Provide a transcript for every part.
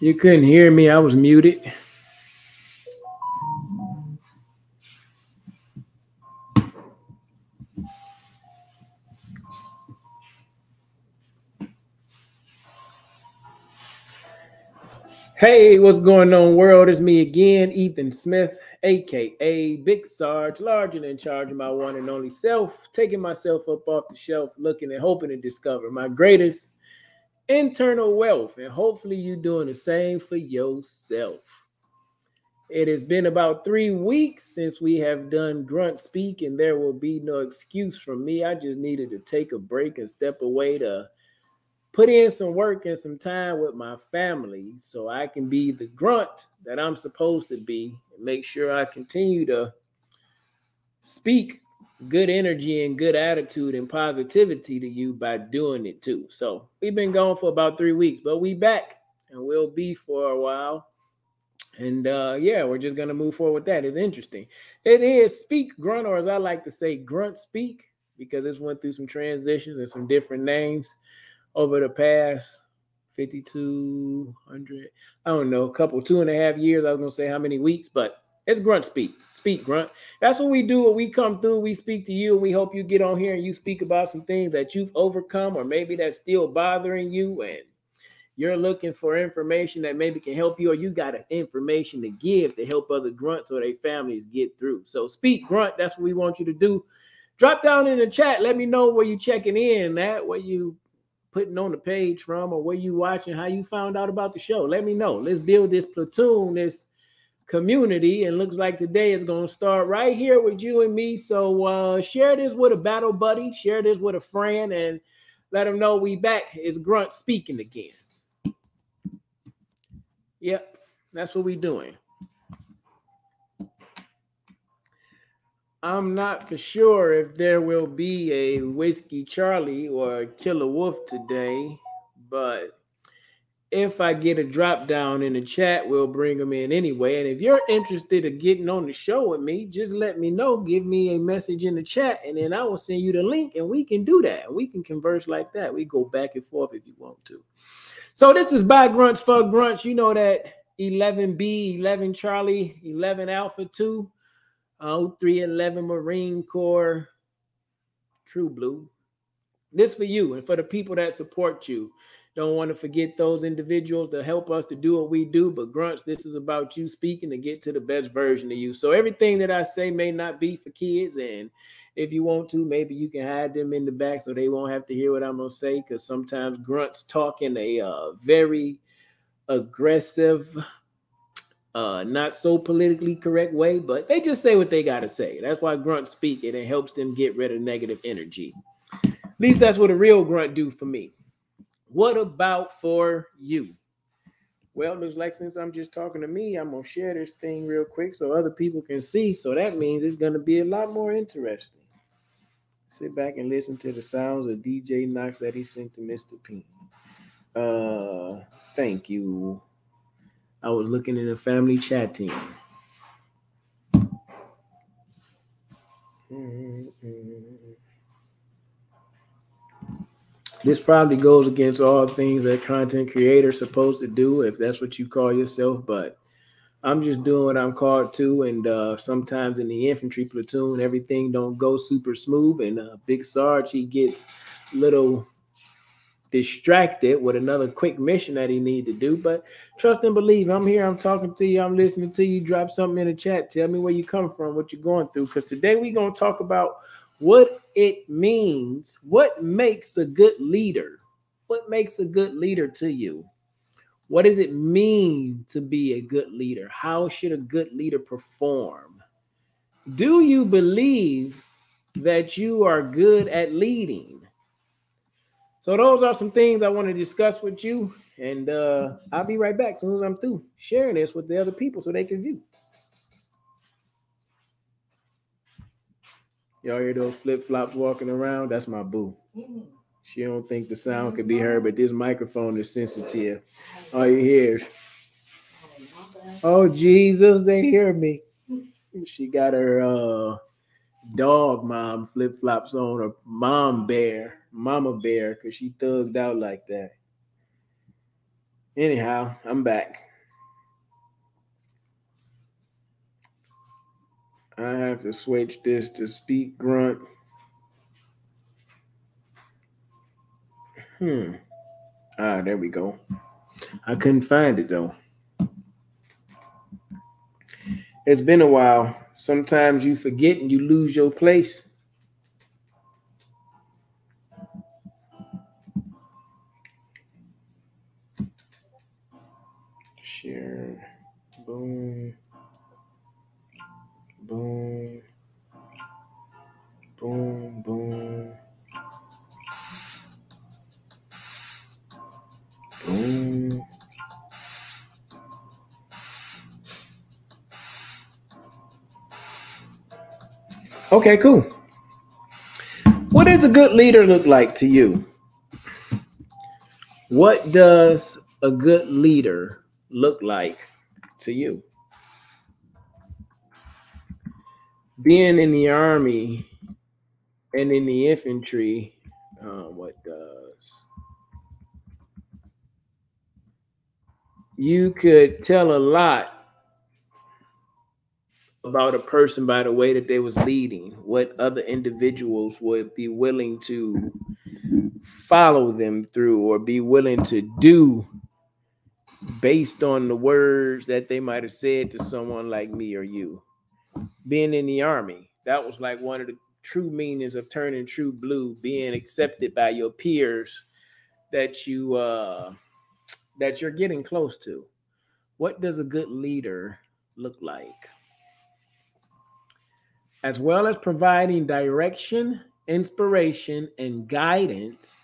You couldn't hear me. I was muted. Hey, what's going on, world? It's me again, Ethan Smith, aka Big Sarge, large and in charge of my one and only self, taking myself up off the shelf, looking and hoping to discover my greatest internal wealth. And hopefully, you're doing the same for yourself. It has been about 3 weeks since we have done Grunt Speak, and there will be no excuse from me. I just needed to take a break and step away to put in some work and some time with my family so I can be the grunt that I'm supposed to be and make sure I continue to speak good energy and good attitude and positivity to you by doing it too. So we've been gone for about 3 weeks, but we back and we'll be for a while. And yeah, we're just gonna move forward with that. It's interesting. It is Speak Grunt, or as I like to say, Grunt Speak, because it's went through some transitions and some different names over the past 5,200, I don't know, a couple, 2.5 years. I was going to say how many weeks, but it's Grunt Speak. Speak Grunt. That's what we do. When we come through, we speak to you, and we hope you get on here and you speak about some things that you've overcome or maybe that's still bothering you, and you're looking for information that maybe can help you, or you got information to give to help other grunts or their families get through. So Speak Grunt, that's what we want you to do. Drop down in the chat. Let me know where you checking in at, where you putting on the page from, or where you watching, how you found out about the show. Let me know. Let's build this platoon, this community, and looks like today is going to start right here with you and me. So share this with a battle buddy, share this with a friend, and let them know we back. It's Grunt speaking again. Yep, that's what we doing. I'm not for sure if there will be a Whiskey Charlie or a Killer Wolf today, but if I get a drop down in the chat, we'll bring them in anyway. And if you're interested in getting on the show with me, just let me know. Give me a message in the chat, and then I will send you the link, and we can do that. We can converse like that. We go back and forth if you want to. So this is by Grunts for Grunts. You know that 11B, 11 Charlie, 11 Alpha 2, 311 Marine Corps, True Blue. This for you and for the people that support you. Don't want to forget those individuals that help us to do what we do. But Grunts, this is about you speaking to get to the best version of you. So everything that I say may not be for kids. And if you want to, maybe you can hide them in the back so they won't have to hear what I'm going to say. Because sometimes Grunts talk in a very aggressive, not so politically correct way. But they just say what they got to say. That's why Grunts speak. And it helps them get rid of negative energy. At least that's what a real grunt do for me. What about for you? Well, looks like since I'm just talking to me, I'm going to share this thing real quick so other people can see. So that means it's going to be a lot more interesting. Sit back and listen to the sounds of DJ Knox that he sent to Mr. P. Thank you. I was looking in the family chat team. This probably goes against all things that content creators supposed to do, if that's what you call yourself. But I'm just doing what I'm called to. And sometimes in the infantry platoon, everything don't go super smooth. And Big Sarge, he gets a little distracted with another quick mission that he need to do. But trust and believe. I'm here. I'm talking to you. I'm listening to you. Drop something in the chat. Tell me where you come from, what you're going through. Because today we're going to talk about what it means, what makes a good leader, what makes a good leader to you. What does it mean to be a good leader? How should a good leader perform? Do you believe that you are good at leading? So those are some things I want to discuss with you. And I'll be right back as soon as I'm through sharing this with the other people so they can view. Y'all hear those flip-flops walking around? That's my boo. She don't think the sound could be heard, but this microphone is sensitive. All you hear is, oh, Jesus, they hear me. She got her dog mom flip-flops on, her mama bear, because she thugged out like that. Anyhow, I'm back. I have to switch this to speak grunt. There we go. I couldn't find it though. It's been a while. Sometimes you forget and you lose your place. Share. Boom. Boom. Boom. Boom. Boom. Okay, cool. What does a good leader look like to you? What does a good leader look like to you? Being in the army and in the infantry, what does? You could tell a lot about a person by the way that they was leading, what other individuals would be willing to follow them through or be willing to do based on the words that they might have said to someone like me or you. Being in the army, that was like one of the true meanings of turning true blue, being accepted by your peers that you're getting close to. What does a good leader look like? As well as providing direction, inspiration, and guidance,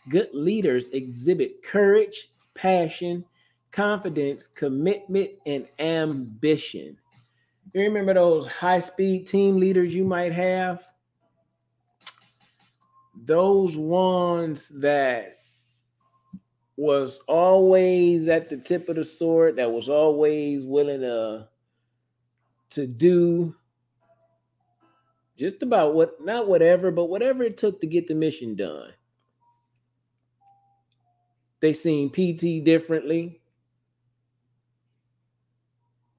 good leaders exhibit courage, passion, confidence, commitment, and ambition. You remember those high speed team leaders you might have? Those ones that was always at the tip of the sword, that was always willing to do just about what, not whatever, but whatever it took to get the mission done. They seen PT differently,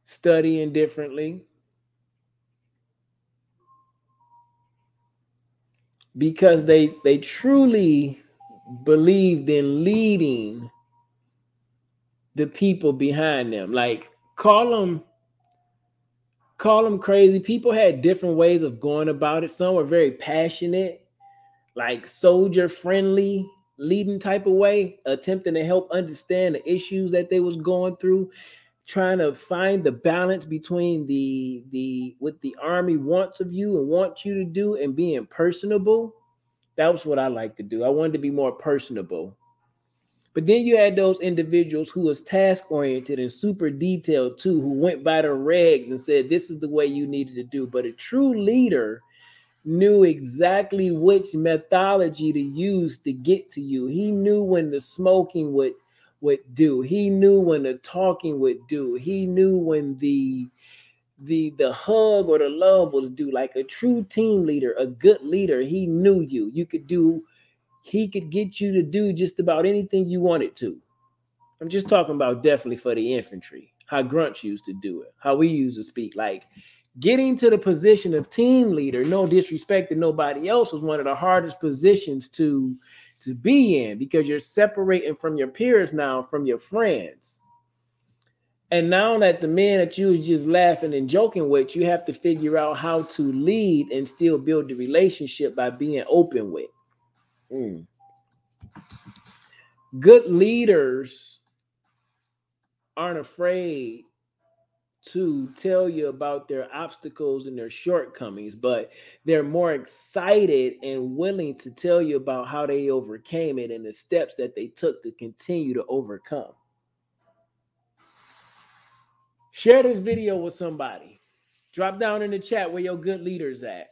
studying differently, because they truly believed in leading the people behind them. Like, call them crazy. People had different ways of going about it. Some were very passionate, like soldier friendly, leading type of way, attempting to help understand the issues that they was going through, trying to find the balance between the what the army wants of you and wants you to do and being personable. That was what I like to do. I wanted to be more personable. But then you had those individuals who was task oriented and super detailed too, who went by the regs and said, this is the way you needed to do. But a true leader knew exactly which methodology to use to get to you. He knew when the smoking would do. He knew when the talking would do. He knew when the hug or the love was due. Like a true team leader, a good leader, he knew you. He could get you to do just about anything you wanted to. I'm just talking about definitely for the infantry, how grunts used to do it, how we used to speak. Like getting to the position of team leader, no disrespect to nobody else, was one of the hardest positions to be in, because you're separating from your peers now, from your friends. And now that the men that you was just laughing and joking with, you have to figure out how to lead and still build the relationship by being open with. Good leaders aren't afraid to tell you about their obstacles and their shortcomings, but they're more excited and willing to tell you about how they overcame it and the steps that they took to continue to overcome. Share this video with somebody. Drop down in the chat where your good leaders at.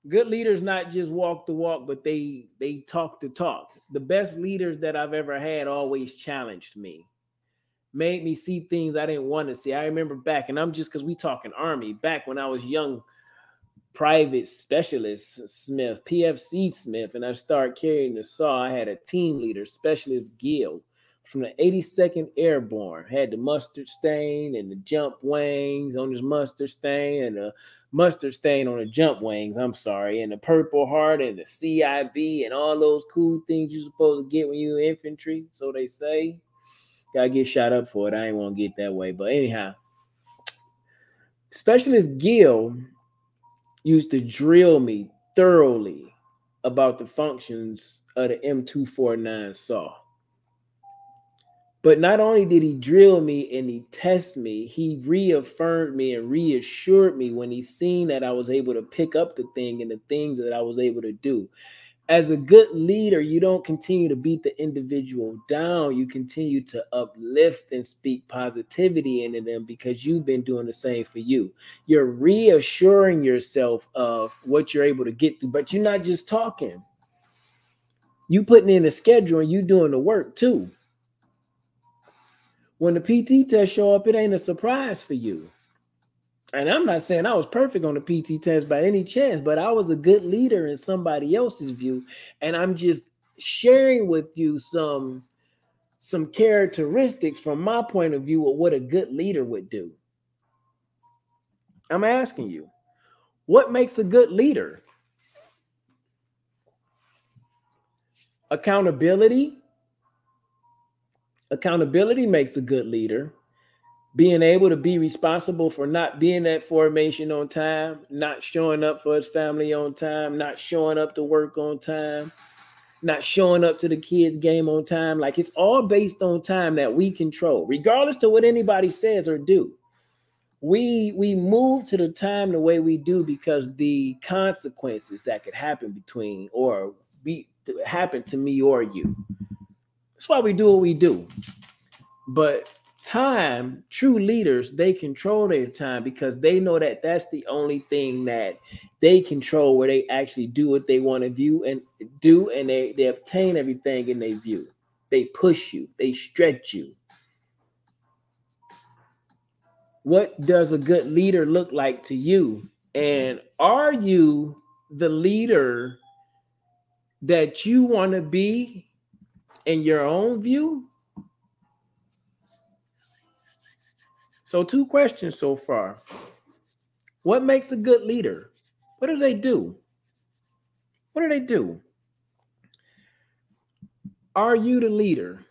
Good leaders not just walk the walk, but they talk the talk. The best leaders that I've ever had always challenged me, made me see things I didn't want to see. I remember back, and I'm just, because we talking army, back when I was young, private specialist Smith, PFC Smith, and I started carrying the saw. I had a team leader, Specialist Gill, from the 82nd Airborne. Had the mustard stain and the jump wings on his mustard stain and the mustard stain on the jump wings, I'm sorry, and the Purple Heart and the CIB and all those cool things you're supposed to get when you're infantry, so they say. Gotta get shot up for it. I ain't want to get that way. But anyhow, Specialist Gill used to drill me thoroughly about the functions of the M249 saw. But not only did he drill me and he test me, he reaffirmed me and reassured me when he seen that I was able to pick up the thing and the things that I was able to do. As a good leader, you don't continue to beat the individual down. You continue to uplift and speak positivity into them because you've been doing the same for you. You're reassuring yourself of what you're able to get through, but you're not just talking. You putting in a schedule and you doing the work too. When the PT test show up, it ain't a surprise for you. And I'm not saying I was perfect on the PT test by any chance, but I was a good leader in somebody else's view. And I'm just sharing with you some characteristics from my point of view of what a good leader would do. I'm asking you, what makes a good leader? Accountability. Accountability makes a good leader. Being able to be responsible for not being at formation on time, not showing up for his family on time, not showing up to work on time, not showing up to the kids' game on time. Like, it's all based on time that we control, regardless to what anybody says or do. We move to the time the way we do because the consequences that could happen between or happen to me or you. That's why we do what we do. But time, true leaders, they control their time because they know that that's the only thing that they control, where they actually do what they want to view and do, and they obtain everything in their view. They push you, they stretch you. What does a good leader look like to you? And are you the leader that you want to be in your own view? So 2 questions so far. What makes a good leader? What do they do? What do they do? Are you the leader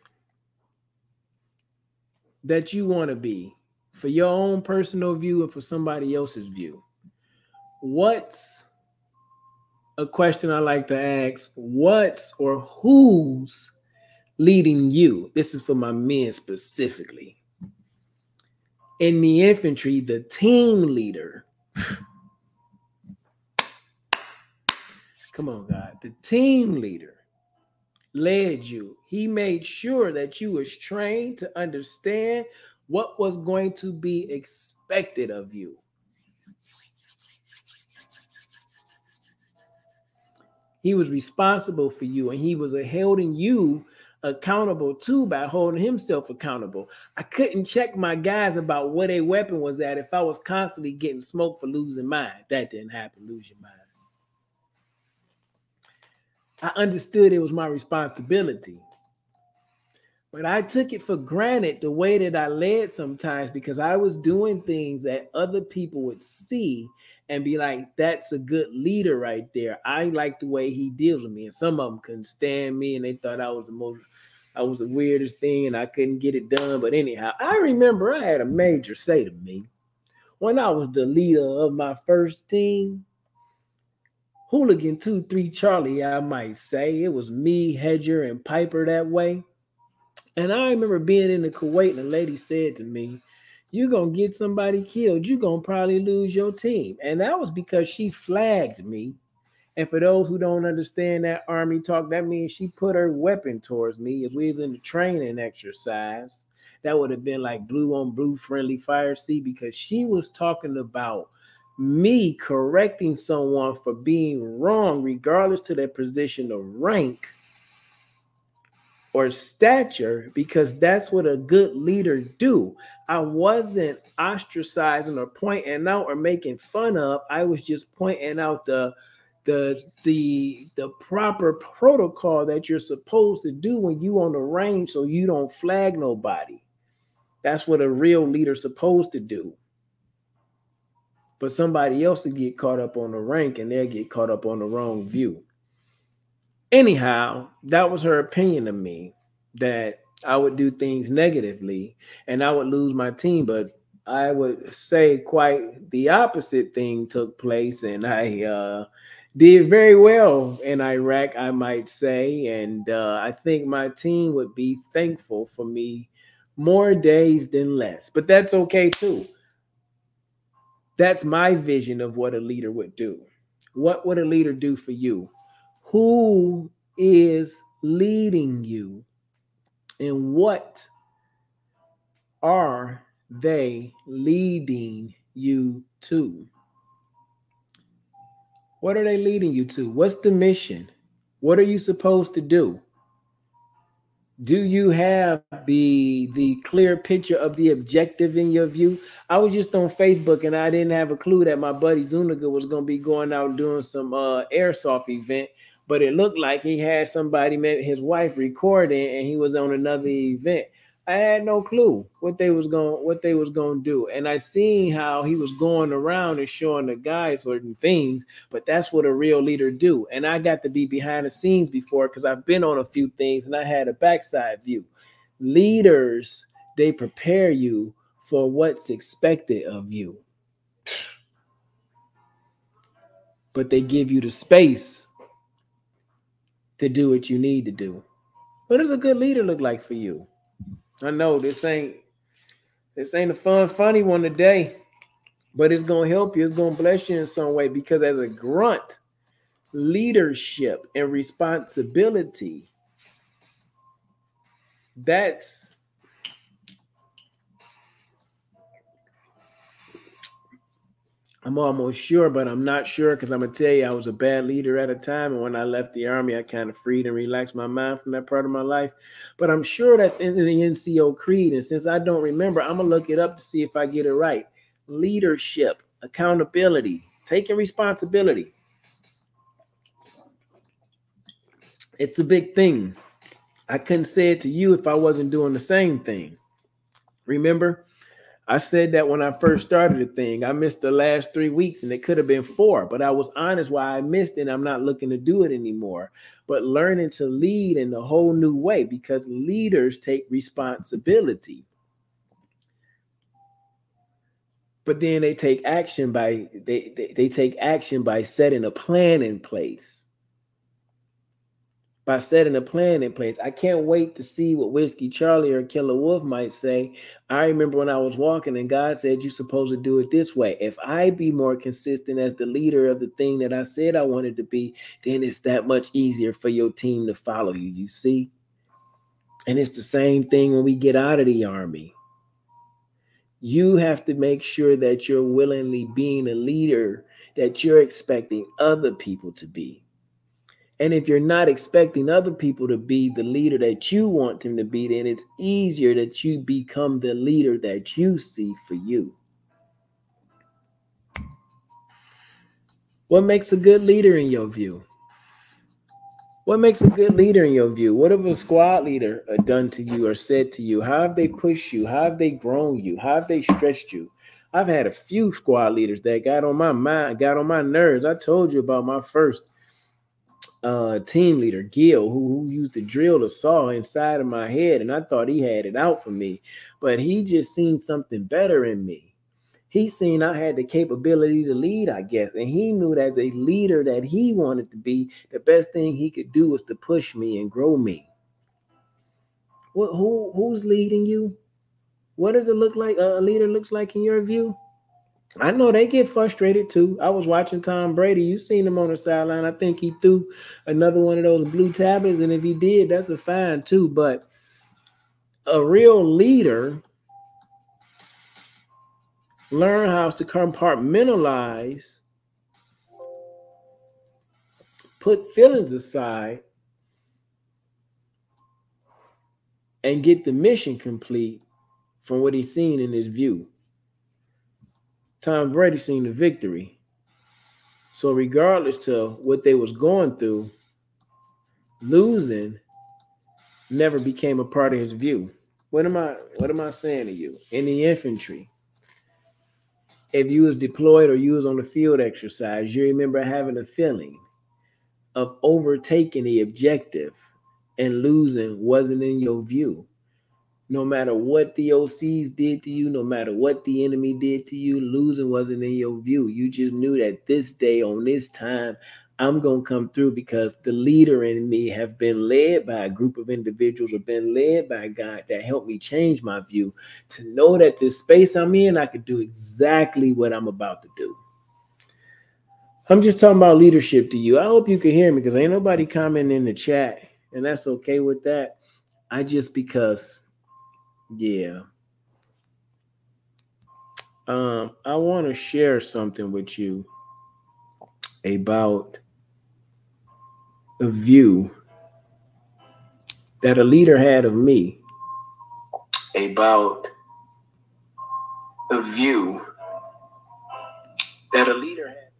that you want to be for your own personal view and for somebody else's view? What's a question I like to ask? What's or who's leading you? This is for my men specifically. In the infantry, the team leader. Come on, God. The team leader led you. He made sure that you was trained to understand what was going to be expected of you. He was responsible for you, and he was holding you accountable too by holding himself accountable. I couldn't check my guys about where their weapon was at if I was constantly getting smoked for losing mine. That didn't happen, lose your mind. I understood it was my responsibility, but I took it for granted the way that I led sometimes because I was doing things that other people would see and be like, that's a good leader right there. I like the way he deals with me. And some of them couldn't stand me and they thought I was the weirdest thing and I couldn't get it done. But anyhow, I remember I had a major say to me when I was the leader of my first team, Hooligan 2-3 Charlie, I might say. It was me, Hedger, and Piper that way. And I remember being in the Kuwait and a lady said to me, you're going to get somebody killed. You're going to probably lose your team. And that was because she flagged me. And for those who don't understand that Army talk, that means she put her weapon towards me. If we was in the training exercise, that would have been like blue on blue friendly fire. See, because she was talking about me correcting someone for being wrong, regardless to their position of rank or stature, because that's what a good leader do. I wasn't ostracizing or pointing out or making fun of. I was just pointing out the the proper protocol that you're supposed to do when you on the range so you don't flag nobody. That's what a real leader's supposed to do. But somebody else will get caught up on the rank and they'll get caught up on the wrong view. Anyhow, that was her opinion of me, that I would do things negatively and I would lose my team. But I would say quite the opposite thing took place, and I did very well in Iraq, I might say. And I think my team would be thankful for me more days than less. But that's okay too. That's my vision of what a leader would do. What would a leader do for you? Who is leading you? And what are they leading you to? What are they leading you to? What's the mission? What are you supposed to do? Do you have the clear picture of the objective in your view? I was just on Facebook and I didn't have a clue that my buddy Zuniga was going to be going out doing some airsoft event, but it looked like he had somebody, maybe his wife, recording, and he was on another event. I had no clue what they was going to do, and I seen how he was going around and showing the guys certain things. But that's what a real leader do. And I got to be behind the scenes before because I've been on a few things and I had a backside view. Leaders, they prepare you for what's expected of you, but they give you the space to do what you need to do. What does a good leader look like for you? I know this ain't a fun, funny one today, but it's gonna help you. It's gonna bless you in some way, because as a grunt, leadership and responsibility, I'm almost sure, but I'm not sure, because I'm going to tell you, I was a bad leader at a time. And when I left the Army, I kind of freed and relaxed my mind from that part of my life. But I'm sure that's in the NCO Creed. And since I don't remember, I'm going to look it up to see if I get it right. Leadership, accountability, taking responsibility. It's a big thing. I couldn't say it to you if I wasn't doing the same thing. Remember? I said that when I first started the thing. I missed the last 3 weeks, and it could have been 4, but I was honest why I missed it, and I'm not looking to do it anymore. But learning to lead in a whole new way, because leaders take responsibility. But then they take action by they take action by setting a plan in place. By setting a plan in place. I can't wait to see what Whiskey Charlie or Killer Wolf might say. I remember when I was walking and God said, you're supposed to do it this way. If I be more consistent as the leader of the thing that I said I wanted to be, then it's that much easier for your team to follow you, you see? And it's the same thing when we get out of the Army. You have to make sure that you're willingly being a leader that you're expecting other people to be. And if you're not expecting other people to be the leader that you want them to be, then it's easier that you become the leader that you see for you. What makes a good leader in your view? What makes a good leader in your view? What have a squad leader done to you or said to you? How have they pushed you? How have they grown you? How have they stretched you? I've had a few squad leaders that got on my mind, got on my nerves. I told you about my first team leader, Gil, who used to drill a saw inside of my head, and I thought he had it out for me, but he just seen something better in me. He seen I had the capability to lead, I guess, and he knew that as a leader that he wanted to be, the best thing he could do was to push me and grow me. Who's leading you? What does it look like a leader looks like in your view? I know they get frustrated too. I was watching Tom Brady. You seen him on the sideline. I think he threw another one of those blue tablets, and if he did, that's a fine too. But a real leader learn how to compartmentalize, put feelings aside, and get the mission complete from what he's seen in his view. Tom Brady seen the victory. So regardless to what they was going through, losing never became a part of his view. What am I saying to you? In the infantry, if you was deployed or you was on the field exercise, you remember having a feeling of overtaking the objective and losing wasn't in your view. No matter what the OCs did to you, no matter what the enemy did to you, losing wasn't in your view. You just knew that this day on this time, I'm going to come through because the leader in me have been led by a group of individuals or been led by God that helped me change my view to know that this space I'm in, I could do exactly what I'm about to do. I'm just talking about leadership to you. I hope you can hear me because ain't nobody commenting in the chat, and that's okay with that. Yeah. I want to share something with you about a view that a leader had of me. About a view that a leader had.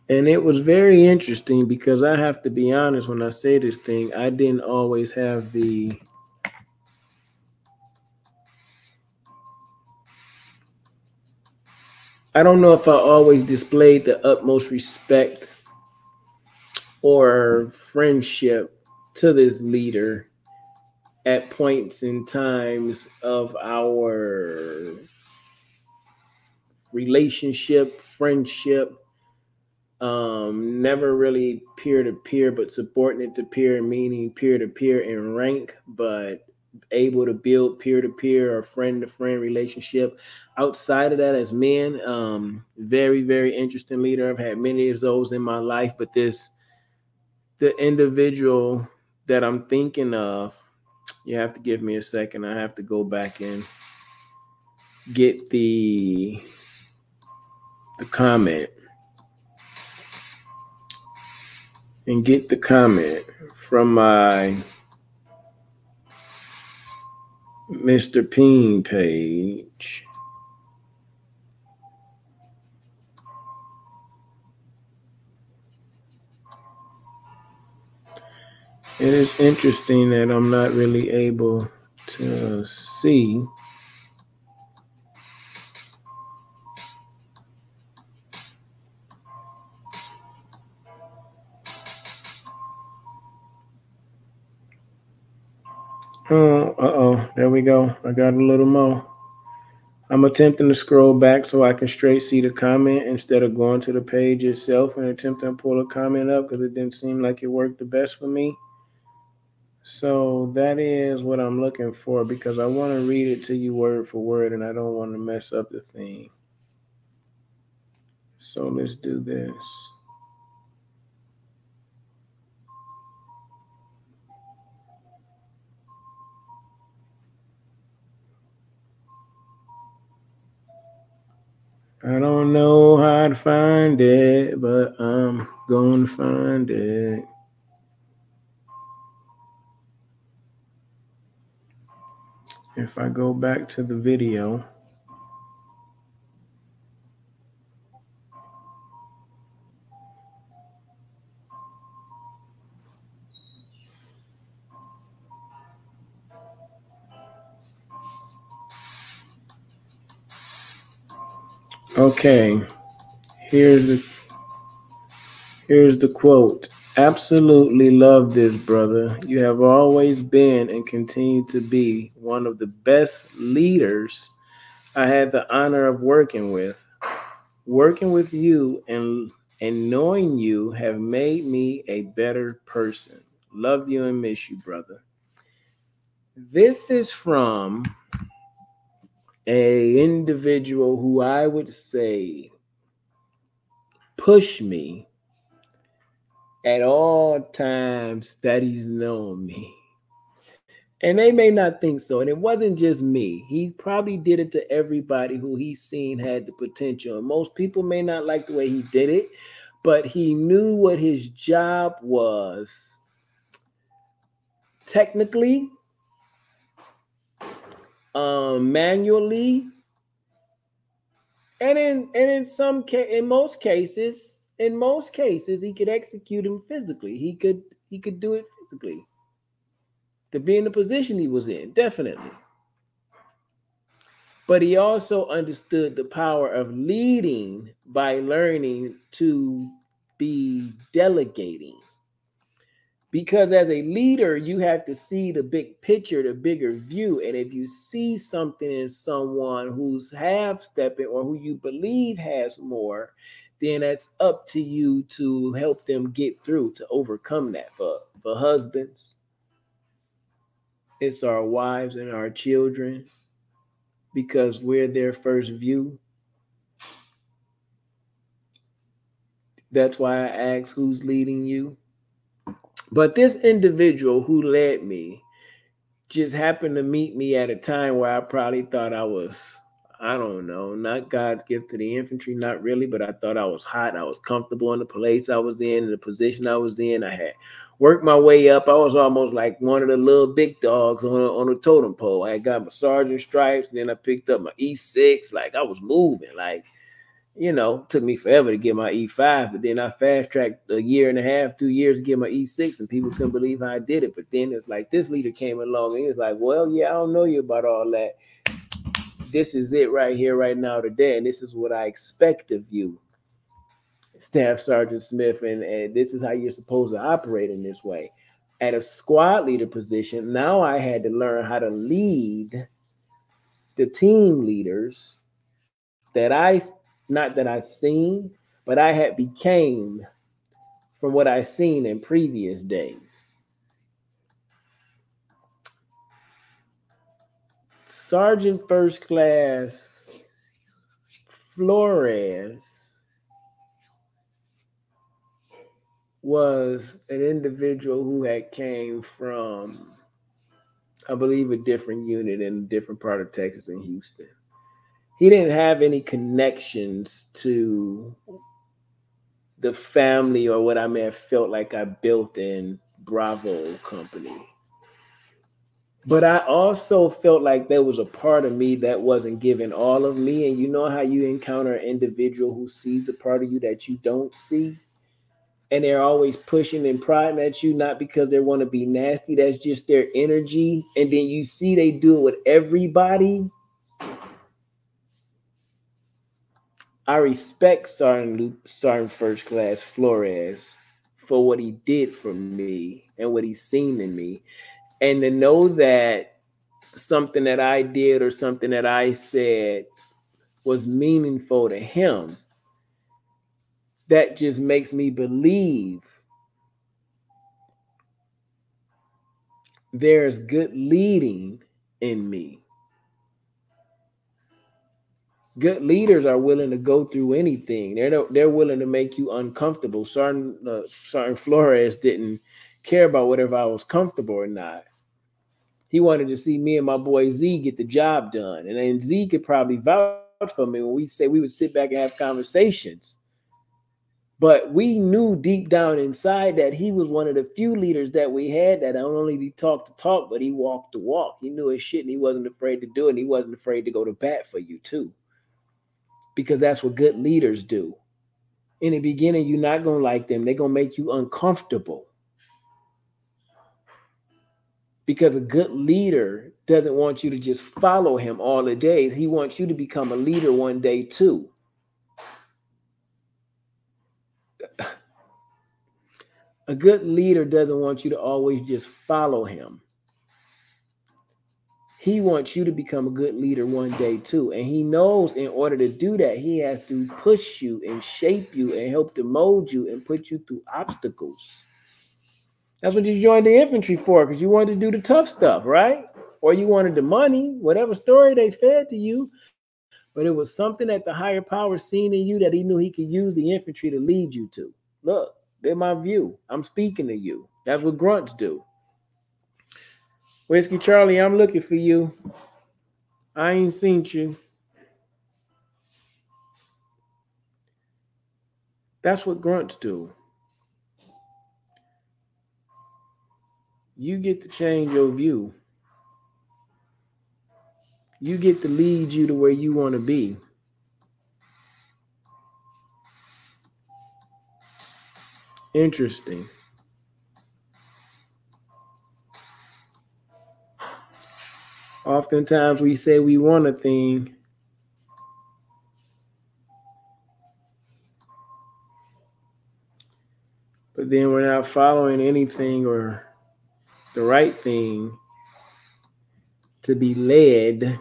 And it was very interesting because I have to be honest when I say this thing, I didn't always have I don't know if I always displayed the utmost respect or friendship to this leader at points in times of our relationship, friendship, never really peer to peer, but subordinate to peer, meaning peer to peer in rank, but able to build peer to peer or friend to friend relationship. Outside of that, as men, very, very interesting leader. I've had many of those in my life, but the individual that I'm thinking of, you have to give me a second. I have to go back and get the comment from my Mr. Peen page. It is interesting that I'm not really able to see. Oh, there we go. I got a little more. I'm attempting to scroll back so I can straight see the comment instead of going to the page itself and attempting to pull a comment up because it didn't seem like it worked the best for me. So that is what I'm looking for because I want to read it to you word for word and I don't want to mess up the thing. So let's do this. I don't know how to find it, but I'm going to find it. If I go back to the video, okay, here's the quote. Absolutely love this, brother. You have always been and continue to be one of the best leaders I had the honor of working with. Working with you and knowing you have made me a better person. Love you and miss you, brother. This is from a individual who I would say pushed me at all times that he's known me. And they may not think so. And it wasn't just me. He probably did it to everybody who he's seen had the potential. And most people may not like the way he did it, but he knew what his job was technically, manually, and in most cases, In most cases, he could execute him physically. He could do it physically to be in the position he was in, definitely. But he also understood the power of leading by learning to be delegating. Because as a leader, you have to see the big picture, the bigger view. And if you see something in someone who's half stepping or who you believe has more, then that's up to you to help them get through, to overcome that. For husbands, it's our wives and our children, because we're their first view. That's why I ask, who's leading you? But this individual who led me just happened to meet me at a time where I probably thought I was, I don't know, not God's gift to the infantry, not really, but I thought I was hot. I was comfortable in the place I was in the position I was in. I had worked my way up. I was almost like one of the little big dogs on a totem pole. I got my sergeant stripes, and then I picked up my E6. Like I was moving, like, took me forever to get my E5, but then I fast tracked a year and a half, 2 years to get my E6, and people couldn't believe how I did it. But then it's like this leader came along and he was like, well, yeah, I don't know you about all that. This is it right here, right now, today, and this is what I expect of you, Staff Sergeant Smith, and this is how you're supposed to operate in this way. At a squad leader position, now I had to learn how to lead the team leaders that not that I seen, but I had became from what I seen in previous days. Sergeant First Class Flores was an individual who had came from, I believe, a different unit in a different part of Texas in Houston. He didn't have any connections to the family or what I may have felt like I built in Bravo Company. But I also felt like there was a part of me that wasn't giving all of me. And you know how you encounter an individual who sees a part of you that you don't see? And they're always pushing and prodding at you, not because they want to be nasty. That's just their energy. And then you see they do it with everybody. I respect Sergeant First Class Flores for what he did for me and what he's seen in me. And to know that something that I did or something that I said was meaningful to him, that just makes me believe there's good leading in me. Good leaders are willing to go through anything. They're willing to make you uncomfortable. Sergeant Flores didn't care about whether I was comfortable or not. He wanted to see me and my boy Z get the job done. And then Z could probably vouch for me when we say we would sit back and have conversations. But we knew deep down inside that he was one of the few leaders that we had that not only he talked the talk, but he walked the walk. He knew his shit and he wasn't afraid to do it. And he wasn't afraid to go to bat for you too. Because that's what good leaders do. In the beginning, you're not going to like them. They're going to make you uncomfortable. Because a good leader doesn't want you to just follow him all the days. He wants you to become a leader one day too. A good leader doesn't want you to always just follow him. He wants you to become a good leader one day too. And he knows in order to do that, he has to push you and shape you and help to mold you and put you through obstacles. That's what you joined the infantry for, because you wanted to do the tough stuff, right? Or you wanted the money, whatever story they fed to you. But it was something that the higher power seen in you that he knew he could use the infantry to lead you to. Look, they're my view. I'm speaking to you. That's what grunts do. Whiskey Charlie, I'm looking for you. I ain't seen you. That's what grunts do. You get to change your view. You get to lead you to where you want to be. Interesting. Oftentimes we say we want a thing, but then we're not following anything or the right thing to be led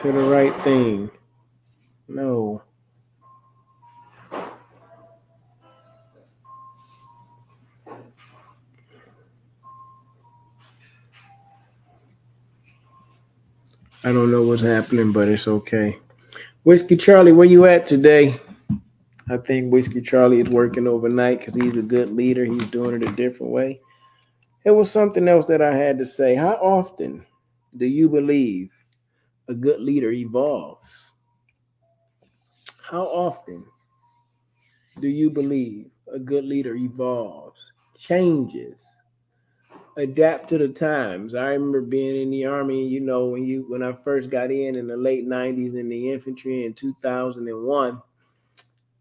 to the right thing. No. I don't know what's happening, but it's okay. Whiskey Charlie, where you at today? I think Whiskey Charlie is working overnight because he's a good leader. He's doing it a different way. It was something else that I had to say. How often do you believe a good leader evolves? How often do you believe a good leader evolves, changes, adapt to the times? I remember being in the army, when I first got in the late 90s in the infantry in 2001.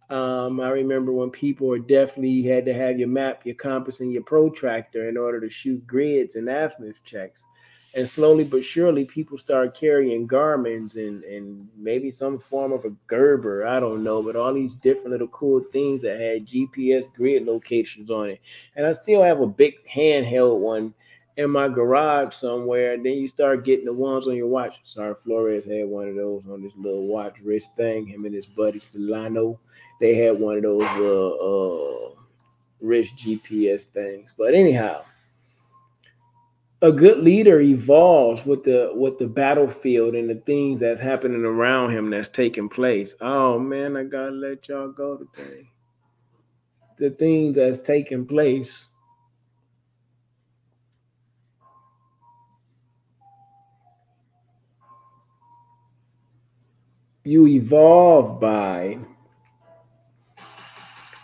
I remember when people were definitely had to have your map, your compass, and your protractor in order to shoot grids and azimuth checks. And slowly but surely, people started carrying Garmins and maybe some form of a Gerber. I don't know, but all these different little cool things that had GPS grid locations on it. And I still have a big handheld one in my garage somewhere. And then you start getting the ones on your watch. Sorry, Flores had one of those on this little watch wrist thing. Him and his buddy Solano, they had one of those rich GPS things. But anyhow, a good leader evolves with the battlefield and the things that's happening around him that's taking place. Oh man, I gotta let y'all go today. The things that's taking place. You evolve by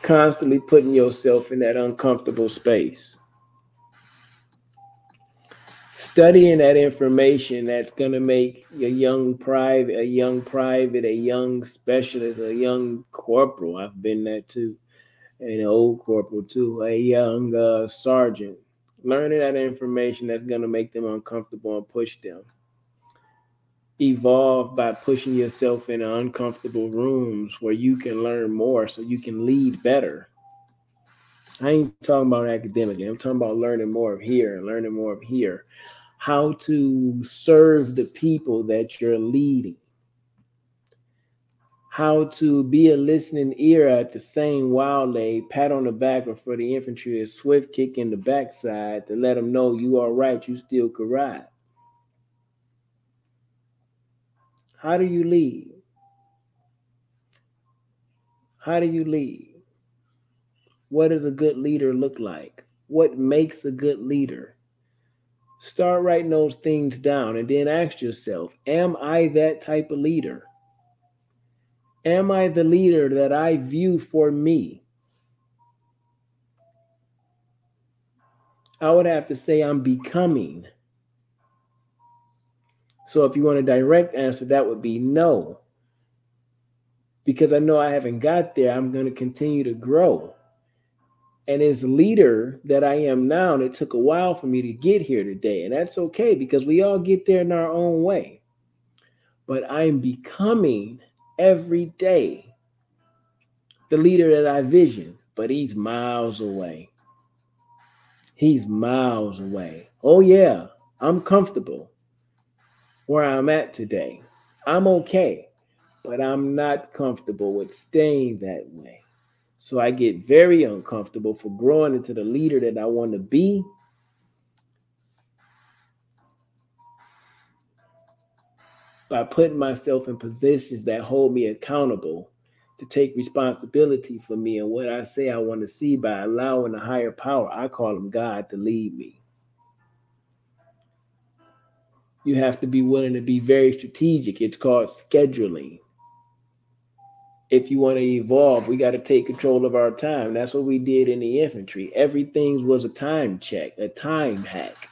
constantly putting yourself in that uncomfortable space, studying that information that's going to make a young specialist, a young corporal. I've been that too, and an old corporal too, a young sergeant. Learning that information that's going to make them uncomfortable and push them. Evolve by pushing yourself in uncomfortable rooms where you can learn more so you can lead better. I ain't talking about academically. I'm talking about learning more of here and learning more of here. How to serve the people that you're leading. How to be a listening ear at the same while they pat on the back, or for the infantry, a swift kick in the backside to let them know you are right, you still could ride. How do you lead? How do you lead? What does a good leader look like? What makes a good leader? Start writing those things down and then ask yourself, am I that type of leader? Am I the leader that I view for me? I would have to say I'm becoming. So if you want a direct answer, that would be no. Because I know I haven't got there, I'm going to continue to grow. And as a leader that I am now, and it took a while for me to get here today, and that's okay because we all get there in our own way. But I'm becoming every day the leader that I vision, but he's miles away. He's miles away. Oh, yeah, I'm comfortable where I'm at today. I'm okay, but I'm not comfortable with staying that way. So I get very uncomfortable for growing into the leader that I want to be. By putting myself in positions that hold me accountable to take responsibility for me and what I say I want to see, by allowing a higher power, I call him God, to lead me. You have to be willing to be very strategic. It's called scheduling. if you want to evolve, we got to take control of our time. That's what we did in the infantry. Everything was a time check, a time hack.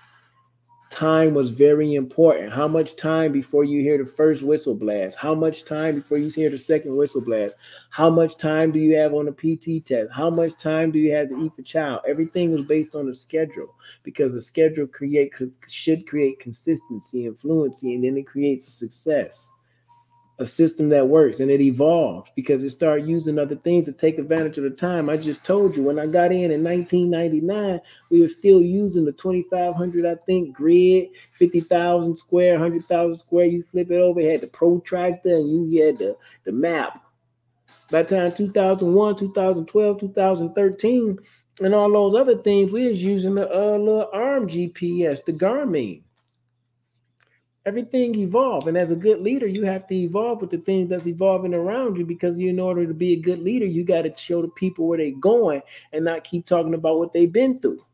Time was very important. How much time before you hear the first whistle blast? How much time before you hear the second whistle blast? How much time do you have on the PT test? How much time do you have to eat for child? Everything was based on the schedule, because the schedule should create consistency and fluency, and then it creates a success, a system that works, and it evolves because it started using other things to take advantage of the time. I just told you, when I got in 1999, we were still using the 2500, I think, grid, 50,000 square, 100,000 square. You flip it over, it had the protractor, and you had the map. By the time 2001, 2012, 2013, and all those other things, we was using the little ARM GPS, the Garmin. Everything evolve, and as a good leader, you have to evolve with the things that's evolving around you, because in order to be a good leader, you got to show the people where they're going and not keep talking about what they've been through.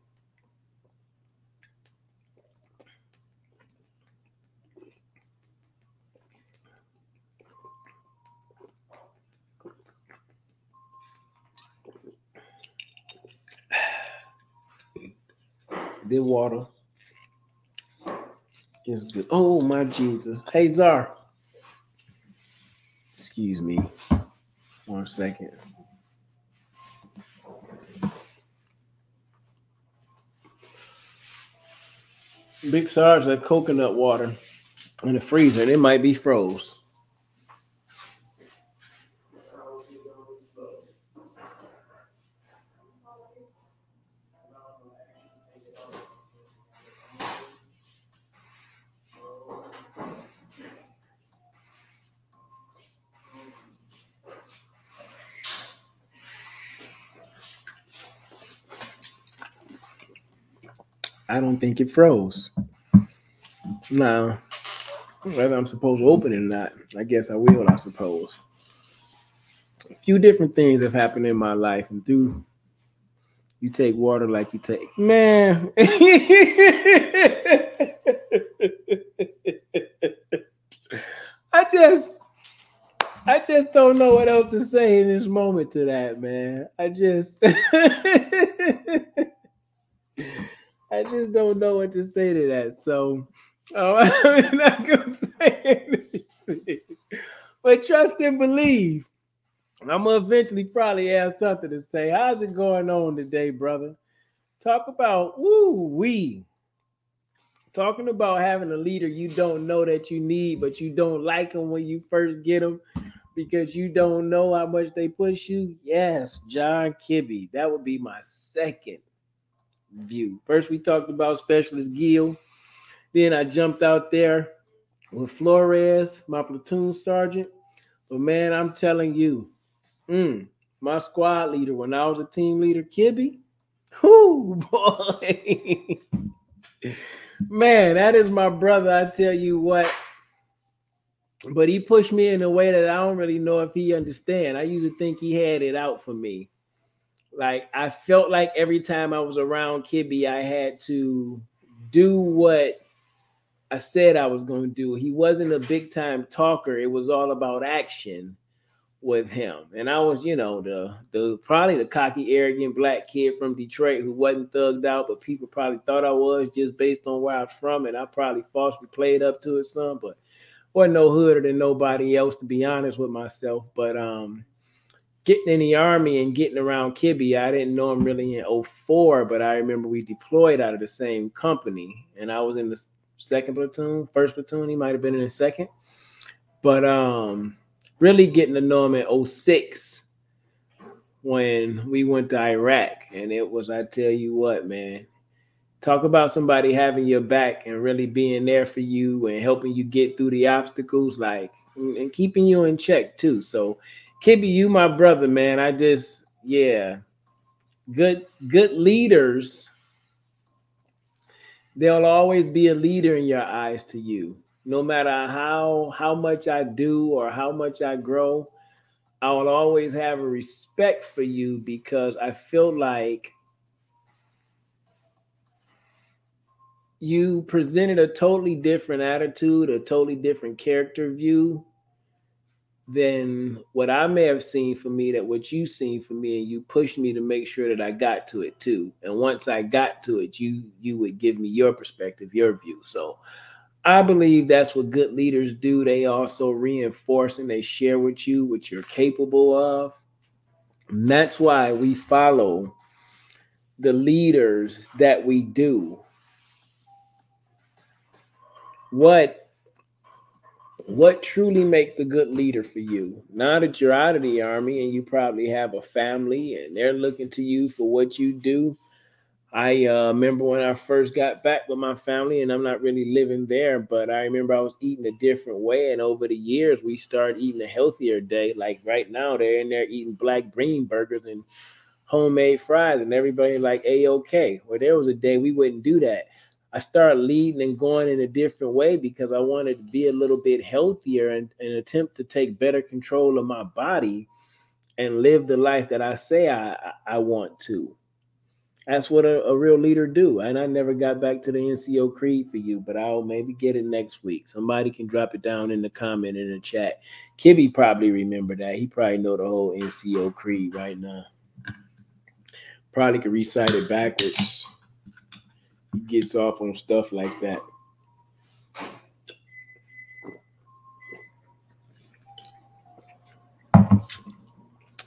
The water is good. Oh my Jesus. Hey Czar, excuse me 1 second. Big Sarge have coconut water in the freezer, and it might be froze. I don't think it froze. No. Whether I'm supposed to open it or not, I guess I will, I suppose. A few different things have happened in my life, and through you take water like you take, man. I just don't know what else to say in this moment to that, man. I just don't know what to say to that. So I'm not gonna say anything. But trust and believe. I'm gonna eventually probably have something to say. How's it going on today, brother? Talk about talking about having a leader you don't know that you need, but you don't like them when you first get them because you don't know how much they push you. Yes, John Kibbe. That would be my second view. First, we talked about Specialist Gill. Then I jumped out there with Flores, my platoon sergeant. But man, I'm telling you, my squad leader when I was a team leader, Kibbe. Whoo, boy. Man, that is my brother. I tell you what. But he pushed me in a way that I don't really know if he understand. I used to think he had it out for me. Like I felt like every time I was around Kibbe, I had to do what I said I was going to do. He wasn't a big time talker. It was all about action with him. And I was, the probably the cocky, arrogant black kid from Detroit who wasn't thugged out, but people probably thought I was just based on where I was from. And I probably falsely played up to it some, but wasn't no hooder than nobody else, to be honest with myself. But getting in the Army and getting around Kibbe, I didn't know him really in 04, but I remember we deployed out of the same company. And I was in the second platoon, first platoon. He might have been in the second. But really getting to know him in 06 when we went to Iraq. And it was, I tell you what, man, talk about somebody having your back and really being there for you and helping you get through the obstacles, like, and keeping you in check too. So Kibbe, you my brother, man. Good leaders. There'll always be a leader in your eyes to you. No matter how much I do or how much I grow, I will always have a respect for you because I feel like you presented a totally different attitude, a totally different character view than what I may have seen for me, that what you seen for me, and you pushed me to make sure that I got to it too. And once I got to it, you would give me your perspective, your view. So I believe that's what good leaders do. They also reinforce and they share with you what you're capable of. And that's why we follow the leaders that we do. What truly makes a good leader for you? Now that you're out of the army and you probably have a family and they're looking to you for what you do. I remember when I first got back with my family, and I'm not really living there, but I remember I was eating a different way. And over the years, we started eating a healthier day. Like right now, they're in there eating black bean burgers and homemade fries, and everybody like A-OK. Well, there was a day we wouldn't do that. I started leading and going in a different way because I wanted to be a little bit healthier and attempt to take better control of my body and live the life that I say I want to. That's what a real leader do. And I never got back to the NCO Creed for you, but I'll maybe get it next week. Somebody can drop it down in the comment in the chat. Kibby probably remember that. He probably know the whole NCO Creed right now. Probably could recite it backwards. He gets off on stuff like that.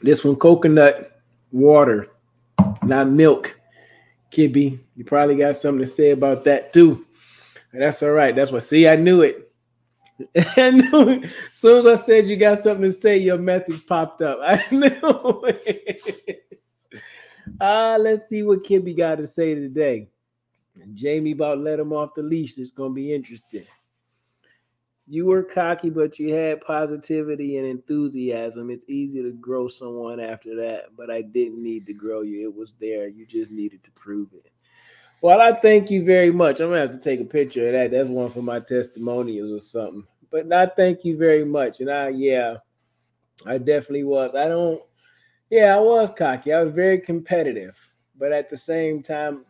This one, coconut water, not milk. Kibby, you probably got something to say about that too. That's all right. That's what. See, I knew it. I knew it. As soon as I said you got something to say, your message popped up. I knew it. Let's see what Kibby got to say today. And Jamie about let him off the leash. It's gonna be interesting. You were cocky, but you had positivity and enthusiasm. It's easy to grow someone after that, but I didn't need to grow you. It was there. You just needed to prove it. Well, I thank you very much. I'm going to have to take a picture of that. That's one for my testimonials or something. But I thank you very much. And I definitely was. I was cocky. I was very competitive. But at the same time,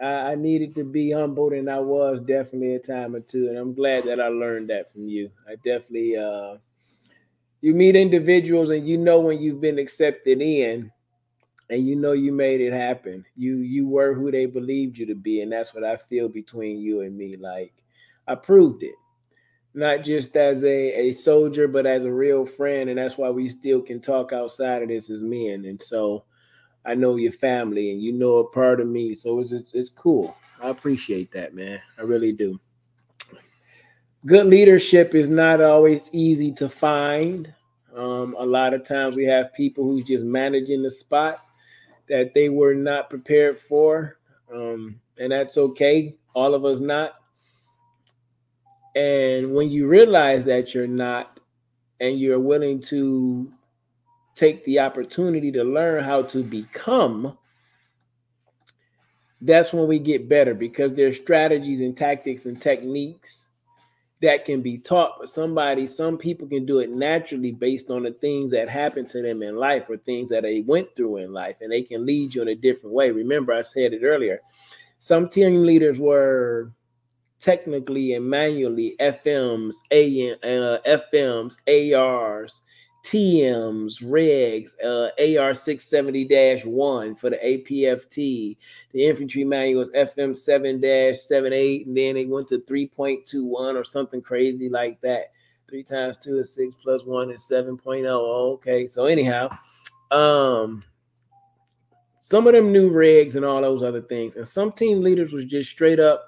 I needed to be humbled, and I was definitely a time or two. And I'm glad that I learned that from you. I definitely, you meet individuals and you know when you've been accepted in, and you know you made it happen. You were who they believed you to be, and that's what I feel between you and me. Like I proved it, not just as a soldier, but as a real friend, and that's why we still can talk outside of this as men. And so I know your family and you know a part of me. So it's cool. I appreciate that, man. I really do. Good leadership is not always easy to find. A lot of times we have people who's just managing the spot that they were not prepared for. And that's okay. All of us not. And when you realize that you're not, and you're willing to take the opportunity to learn how to become, that's when we get better, because there's strategies and tactics and techniques that can be taught. But some people can do it naturally based on the things that happen to them in life or things that they went through in life, and they can lead you in a different way. Remember, I said it earlier. Some team leaders were technically and manually FMs, ARs, TMs, regs, AR 670-1 for the APFT. The infantry manual was FM 7-78, and then they went to 3.21 or something crazy like that. 3 times 2 is 6 plus 1 is 7.0. Okay, so anyhow, some of them knew regs and all those other things, and some team leaders was just straight up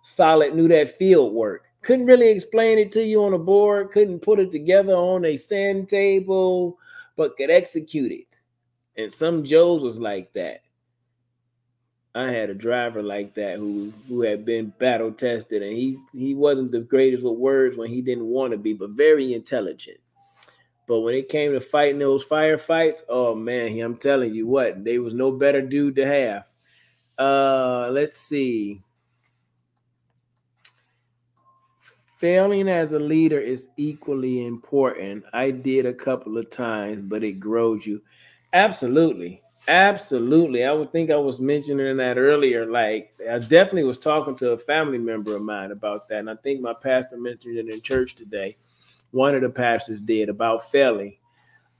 solid, knew that field work. Couldn't really explain it to you on a board, couldn't put it together on a sand table, but could execute it. And some Joes was like that. I had a driver like that who had been battle tested, and he wasn't the greatest with words when he didn't want to be, but very intelligent. But when it came to fighting those firefights, oh man, I'm telling you what, there was no better dude to have. Let's see. Failing as a leader is equally important. I did a couple of times, but it grows you. Absolutely. Absolutely. I would think I was mentioning that earlier. Like, I definitely was talking to a family member of mine about that. And I think my pastor mentioned it in church today. one of the pastors did about failing.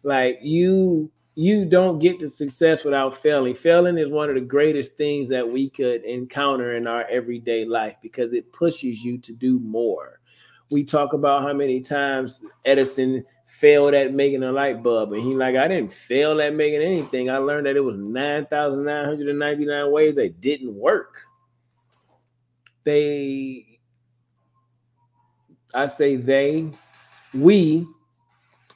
Like you don't get to success without failing. Failing is one of the greatest things that we could encounter in our everyday life because it pushes you to do more. We talk about how many times Edison failed at making a light bulb, and he like, I didn't fail at making anything. I learned that it was 9,999 ways that didn't work. We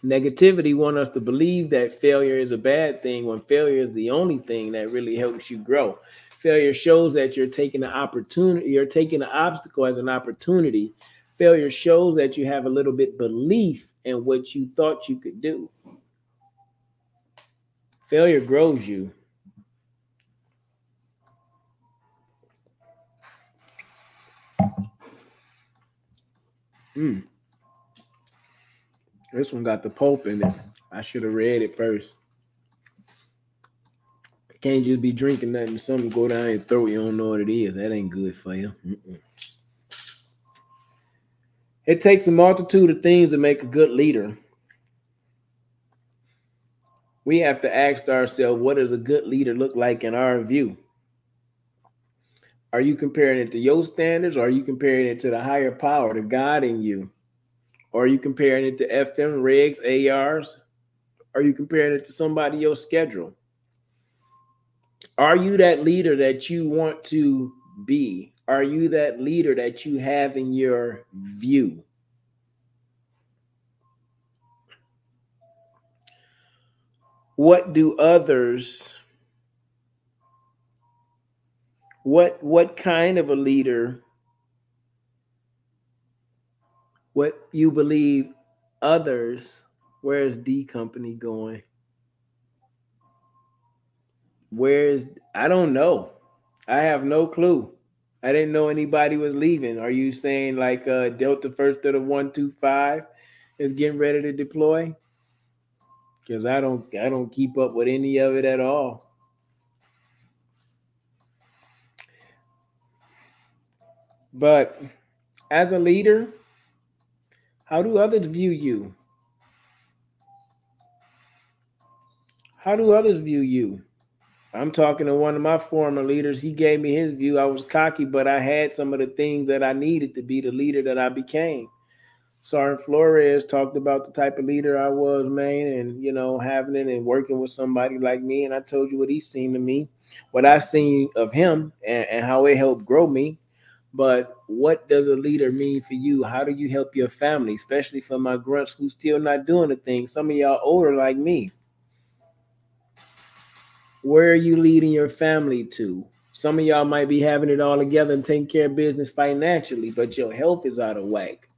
negativity want us to believe that failure is a bad thing when failure is the only thing that really helps you grow. Failure shows that you're taking an opportunity, you're taking an obstacle as an opportunity. Failure shows that you have a little bit belief in what you thought you could do. Failure grows you. This one got the pulp in it. I should have read it first. Can't just be drinking nothing. Something go down your throat. You don't know what it is. That ain't good for you. It takes a multitude of things to make a good leader. We have to ask ourselves, what does a good leader look like in our view? Are you comparing it to your standards, or are you comparing it to the higher power, to God in you? Or are you comparing it to FM, regs, ARs? Are you comparing it to somebody else's schedule? Are you that leader that you want to be? Are you that leader that you have in your view? What do others, what kind of a leader, what you believe others, where's D Company going? I don't know. I have no clue. I didn't know anybody was leaving. Are you saying like Delta First of the 125 is getting ready to deploy? Because I don't keep up with any of it at all. But as a leader, how do others view you? How do others view you? I'm talking to one of my former leaders. He gave me his view. I was cocky, but I had some of the things that I needed to be the leader that I became. Sergeant Flores talked about the type of leader I was, man, and having it and working with somebody like me. And I told you what he's seen to me, what I've seen of him, and how it helped grow me. But what does a leader mean for you? How do you help your family, especially for my grunts who's still not doing the thing? Some of y'all older like me. Where are you leading your family to? Some of y'all might be having it all together and taking care of business financially, but your health is out of whack.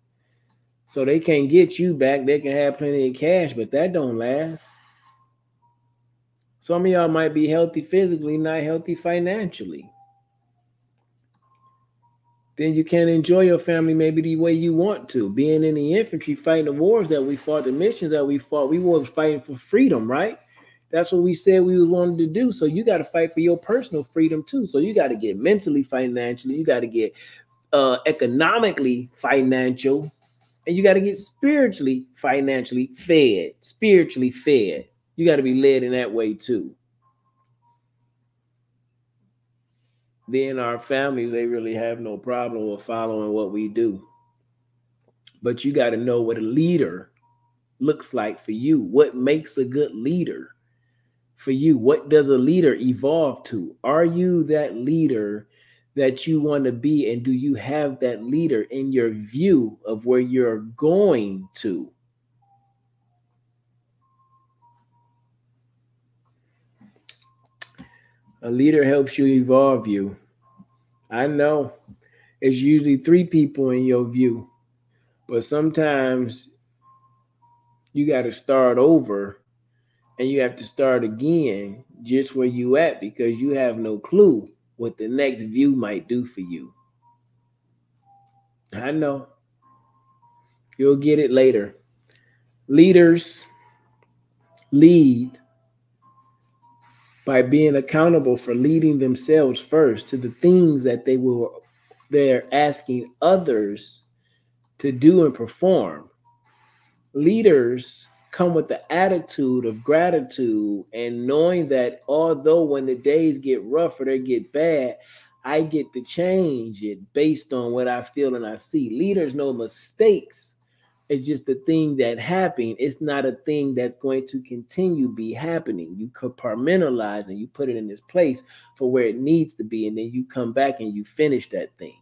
So they can't get you back. They can have plenty of cash, but that don't last. Some of y'all might be healthy physically, not healthy financially. Then you can't enjoy your family maybe the way you want to. Being in the infantry, fighting the wars that we fought, the missions that we fought, we were fighting for freedom, right? That's what we said we wanted to do. So you got to fight for your personal freedom too. So you got to get mentally, financially, you got to get economically financial, and you got to get spiritually, financially fed, spiritually fed. You got to be led in that way too. Then our families, they really have no problem with following what we do. But you got to know what a leader looks like for you. What makes a good leader for you? What does a leader evolve to? Are you that leader that you want to be? And do you have that leader in your view of where you're going to? A leader helps you evolve you. I know it's usually 3 people in your view, but sometimes you got to start over and you have to start again just where you at, because you have no clue what the next view might do for you. I know. You'll get it later. Leaders lead by being accountable for leading themselves first to the things that they're asking others to do and perform. Leaders come with the attitude of gratitude and knowing that although when the days get rough or they get bad, I get to change it based on what I feel and I see. Leaders know mistakes. It's just a thing that happened. It's not a thing that's going to continue be happening. You compartmentalize and you put it in this place for where it needs to be, and then you come back and you finish that thing.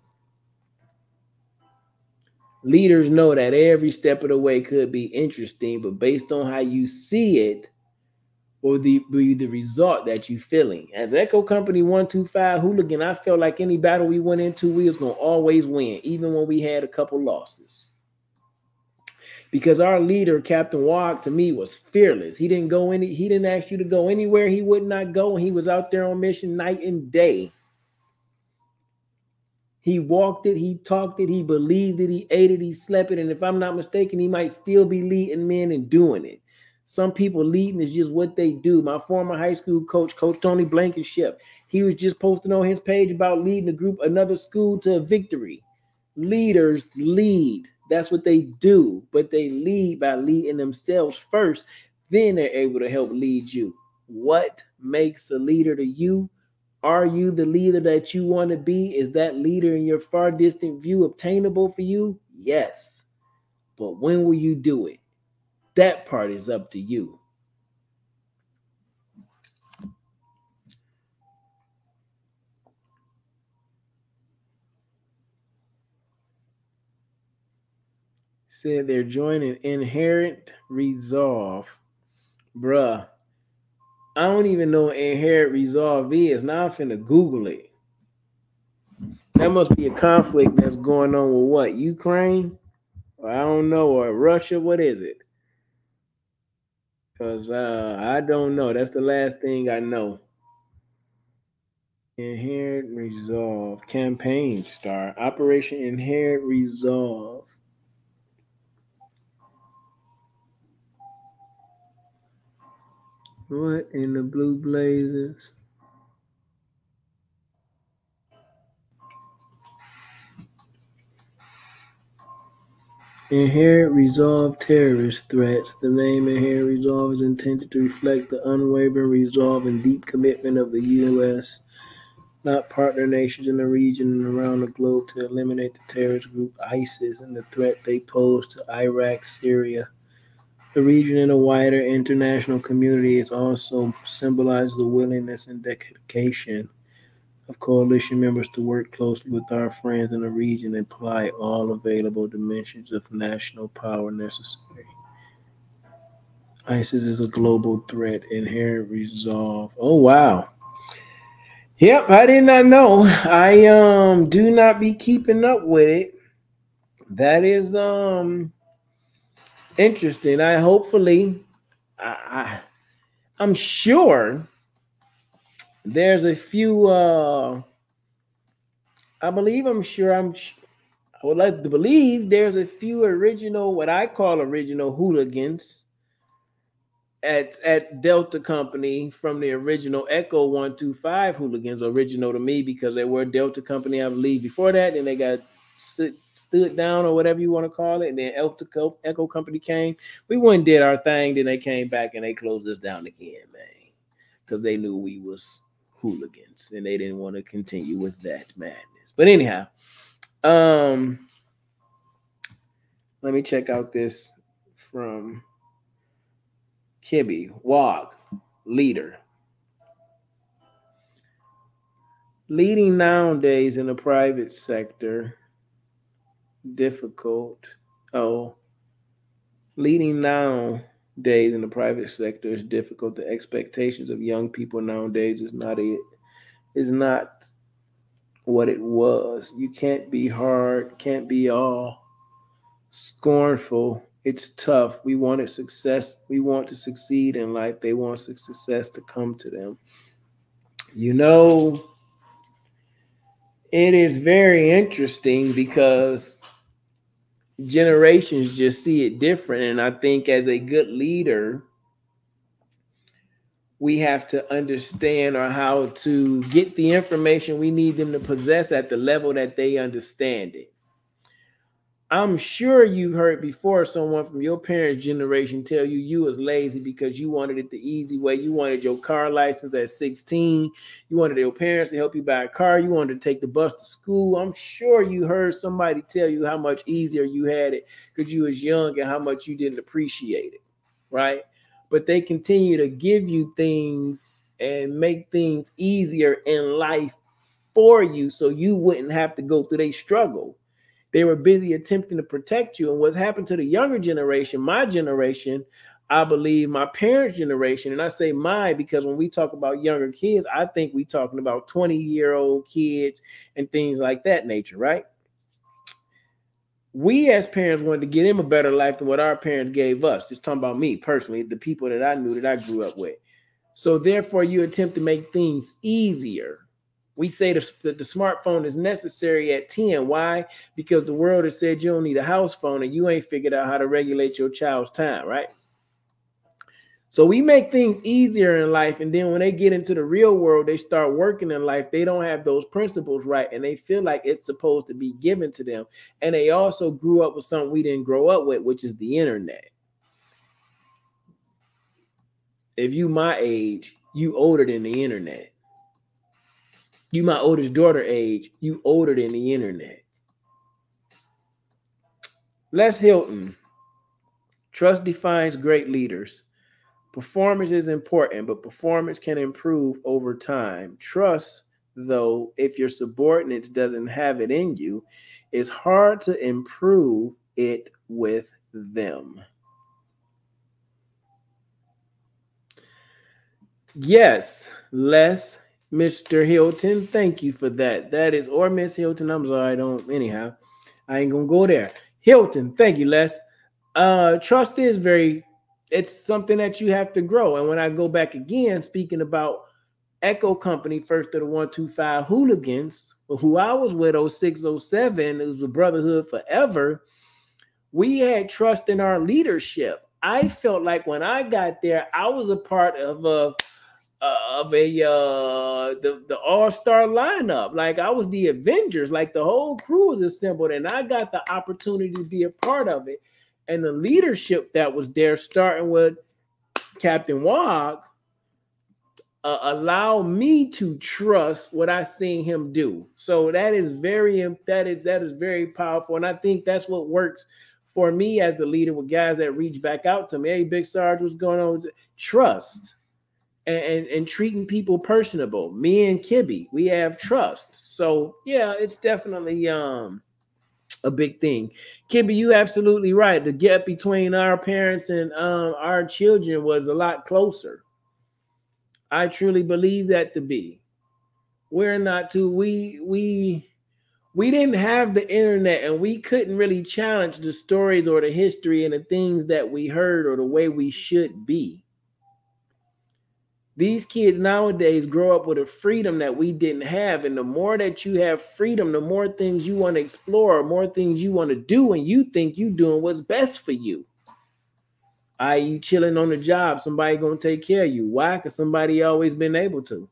Leaders know that every step of the way could be interesting, but based on how you see it or the result that you feeling. As Echo Company 125 Hooligan, I felt like any battle we went into, we was going to always win, even when we had a couple losses. Because our leader, Captain Wog, to me was fearless. He didn't ask you to go anywhere he would not go, and he was out there on mission night and day. He walked it, he talked it, he believed it, he ate it, he slept it. And if I'm not mistaken, he might still be leading men and doing it. Some people leading is just what they do. My former high school coach, Coach Tony Blankenship, he was just posting on his page about leading a group, another school to a victory. Leaders lead. That's what they do. But they lead by leading themselves first. Then they're able to help lead you. What makes a leader to you? Are you the leader that you want to be? Is that leader in your far distant view obtainable for you? Yes. But when will you do it? That part is up to you. Said they're joining Inherent Resolve. Bruh, I don't even know what Inherent Resolve is. Now I'm finna Google it. That must be a conflict that's going on with what? Ukraine? Or I don't know. Or Russia? What is it? Because I don't know. That's the last thing I know. Inherent Resolve. Campaign start. Operation Inherent Resolve. What in the blue blazes? Inherent Resolve terrorist threats. The name Inherent Resolve is intended to reflect the unwavering resolve and deep commitment of the U.S., not partner nations in the region and around the globe, to eliminate the terrorist group ISIS and the threat they pose to Iraq, Syria, the region, and a wider international community. It also symbolizes the willingness and dedication of coalition members to work closely with our friends in the region and apply all available dimensions of national power necessary. ISIS is a global threat. Inherent Resolve. Oh, wow. Yep, I did not know. I do not be keeping up with it. That is interesting. I'm sure there's a few I would like to believe there's a few original, what I call original hooligans at Delta Company from the original Echo 125 hooligans, original to me because they were Delta Company, I believe. Before that, then they got stood down or whatever you want to call it, and then Echo Company came. We went and did our thing, then they came back and they closed us down again, man, because they knew we was hooligans and they didn't want to continue with that madness. But anyhow, let me check out this from Kibby Wog, leader. Leading nowadays in the private sector, difficult. Leading nowadays in the private sector is difficult. The expectations of young people nowadays is not what it was. You can't be hard, can't be all scornful. It's tough. We wanted success. We want to succeed in life. They want success to come to them. You know, it is very interesting because generations just see it different. And I think as a good leader, we have to understand or how to get the information we need them to possess at the level that they understand it. I'm sure you've heard before someone from your parents' generation tell you you was lazy because you wanted it the easy way. You wanted your car license at 16. You wanted your parents to help you buy a car. You wanted to take the bus to school. I'm sure you heard somebody tell you how much easier you had it because you was young and how much you didn't appreciate it, right? But they continue to give you things and make things easier in life for you so you wouldn't have to go through their struggle. They were busy attempting to protect you. And what's happened to the younger generation, my generation, I believe my parents' generation, and I say my because when we talk about younger kids, I think we talking about 20-year-old kids and things like that nature, right? We as parents wanted to give them a better life than what our parents gave us. Just talking about me personally, the people that I knew that I grew up with. So therefore, you attempt to make things easier. We say the smartphone is necessary at 10. Why? Because the world has said you don't need a house phone and you ain't figured out how to regulate your child's time, right? So we make things easier in life. And then when they get into the real world, they start working in life. They don't have those principles right. And they feel like it's supposed to be given to them. And they also grew up with something we didn't grow up with, which is the internet. If you my age, you older than the internet. You my oldest daughter age, you older than the internet. Les Hilton. Trust defines great leaders. Performance is important, but performance can improve over time. Trust, though, if your subordinates doesn't have it in you, it's hard to improve it with them. Yes, Les, Mr. Hilton, thank you for that. That is, or Miss Hilton, I'm sorry, I don't, anyhow, I ain't gonna go there. Hilton, thank you, Les. Trust is it's something that you have to grow. And when I go back again, speaking about Echo Company, first of the 125 Hooligans, who I was with 06, 07, it was a brotherhood forever. We had trust in our leadership. I felt like when I got there, I was a part of the all-star lineup. Like I was the Avengers, like the whole crew was assembled, and I got the opportunity to be a part of it. And the leadership that was there, starting with Captain Wog, allow me to trust what I seen him do. So that is very powerful, and I think that's what works for me as a leader with guys that reach back out to me. Hey, Big Sarge, what's going on? Trust. And treating people personable. Me and Kibby, we have trust. So yeah, it's definitely a big thing. Kibby, you absolutely right. The gap between our parents and our children was a lot closer. I truly believe that to be. We're not too we didn't have the internet and we couldn't really challenge the stories or the history and the things that we heard or the way we should be. These kids nowadays grow up with a freedom that we didn't have. And the more that you have freedom, the more things you want to explore, more things you want to do, and you think you doing what's best for you. I.e., chilling on the job, somebody gonna take care of you. Why? Because somebody always been able to.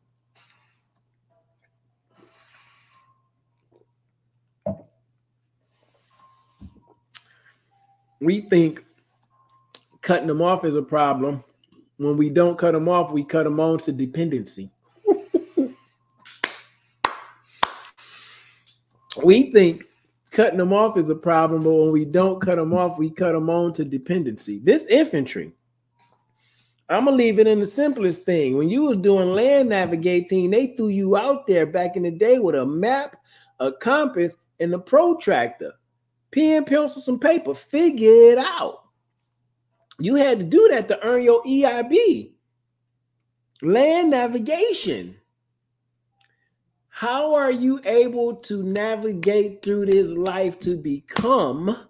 We think cutting them off is a problem. When we don't cut them off, we cut them on to dependency. We think cutting them off is a problem, but when we don't cut them off, we cut them on to dependency. This infantry, I'm gonna leave it in the simplest thing. When you was doing land navigating, they threw you out there back in the day with a map, a compass, and a protractor, pen, pencil, some paper. Figure it out. You had to do that to earn your EIB. Land navigation. How are you able to navigate through this life to become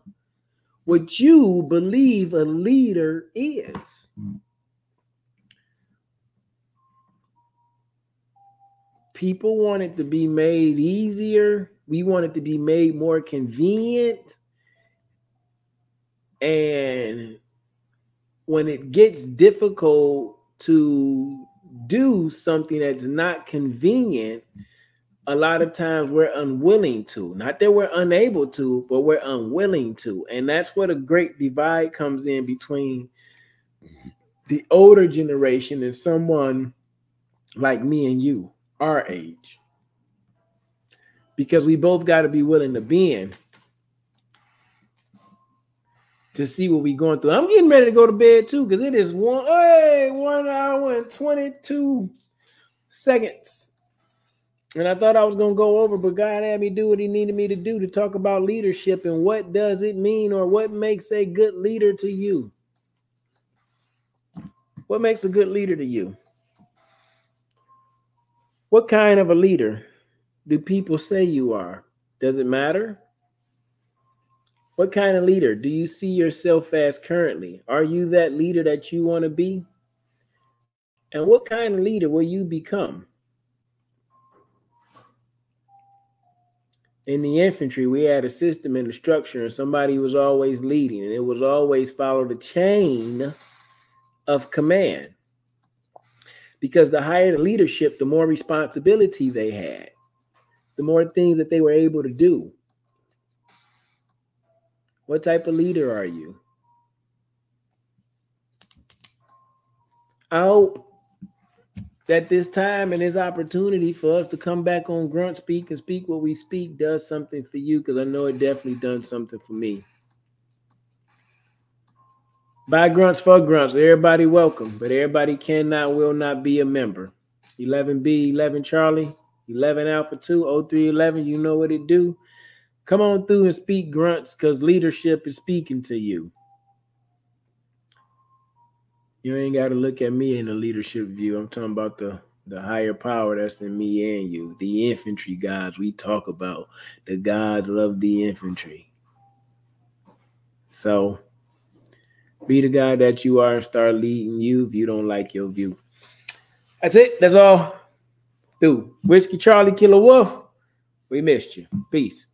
what you believe a leader is? People want it to be made easier. We want it to be made more convenient. And when it gets difficult to do something that's not convenient, a lot of times we're unwilling to. Not that we're unable to, but we're unwilling to. And that's where the great divide comes in between the older generation and someone like me and you, our age. Because we both got to be willing to bend to see what we're going through. I'm getting ready to go to bed too, because it is 1 hour and 22 seconds. And I thought I was going to go over, but God had me do what he needed me to do to talk about leadership and what does it mean, or what makes a good leader to you. What makes a good leader to you? What kind of a leader do people say you are? Does it matter? What kind of leader do you see yourself as currently? Are you that leader that you want to be? And what kind of leader will you become? In the infantry, we had a system and a structure, and somebody was always leading, and it was always follow the chain of command. Because the higher the leadership, the more responsibility they had, the more things that they were able to do. What type of leader are you? I hope that this time and this opportunity for us to come back on Grunt Speak and speak what we speak does something for you, because I know it definitely done something for me. By Grunts for Grunts, everybody welcome, but everybody will not be a member. 11B, 11 Charlie, 11 Alpha 2, 0311, you know what it do. Come on through and speak grunts, because leadership is speaking to you. You ain't got to look at me in the leadership view. I'm talking about the higher power that's in me and you. The infantry gods we talk about. The gods love the infantry. So be the guy that you are and start leading you if you don't like your view. That's it. That's all. Through. Whiskey Charlie Killer Wolf, we missed you. Peace.